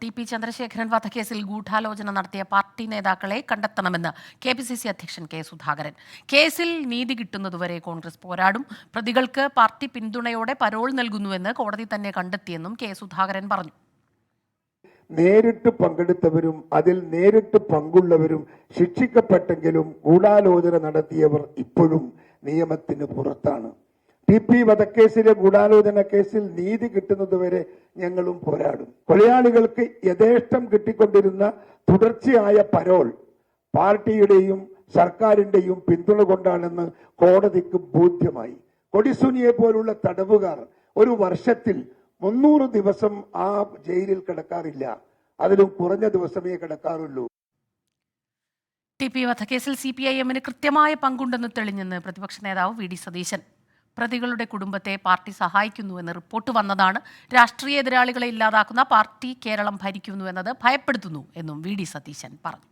TP. Chandrasekharan വധക്കേസിൽ ഗൂഢാലോചന നടത്തിയ പാർട്ടി നേതാക്കളെ കണ്ടെത്തണമെന്ന് കെ.പി.സി.സി അധ്യക്ഷൻ കെ. സുധാകരൻ. കേസിൽ നീതി കിട്ടുന്നതുവരെ കോൺഗ്രസ് പോരാടും. പ്രതികൾക്ക് പാർട്ടി പിന്തുണയോടെ പരോൾ നൽകുന്നുവെന്ന് കോടതി തന്നെ കണ്ടെത്തിയെന്നും കെ. സുധാകരൻ പറഞ്ഞു. നേരിട്ട് പങ്കെടുത്തവരും അതിൽ നേരിട്ട് പങ്കുള്ളവരും ശിക്ഷിക്കപ്പെട്ടെങ്കിലും ഗൂഢാലോചന നടത്തിയവർ ഇപ്പോഴും നിയമത്തിന് പുറത്താണ്. ടി.പി. വധക്കേസിലെ ഗൂഢാലോചന കേസിൽ നീതി കിട്ടുന്നതുവരെ ഞങ്ങളും പോരാടും. കൊലയാളികൾക്ക് യഥേഷ്ടം കിട്ടിക്കൊണ്ടിരുന്ന തുടർച്ചയായ പരോൾ പാർട്ടിയുടെയും സർക്കാരിന്റെയും പിന്തുണ കൊണ്ടാണെന്ന് കോടതിക്ക് ബോധ്യമായി. കൊടിസുനിയെ പോലുള്ള തടവുകാർ ഒരു വർഷത്തിൽ 300 ദിവസം ആ ജയിലിൽ കിടക്കാറില്ല. അതിലും കുറഞ്ഞ ദിവസമേ കിടക്കാറുള്ളൂ. ടി.പി. വധക്കേസിൽ CPIM-ന് കൃത്യമായ പങ്കുണ്ടെന്ന് തെളിഞ്ഞെന്ന് പ്രതിപക്ഷ നേതാവ് വി.ഡി. സതീശൻ. പ്രതികളുടെ കുടുംബത്തെ പാർട്ടി സഹായിക്കുന്നുവെന്ന് റിപ്പോർട്ട് വന്നതാണ്. രാഷ്ട്രീയ എതിരാളികളെ ഇല്ലാതാക്കുന്ന പാർട്ടി കേരളം ഭരിക്കുന്നുവെന്നത് ഭയപ്പെടുത്തുന്നു എന്നും വി.ഡി. സതീശൻ പറഞ്ഞു.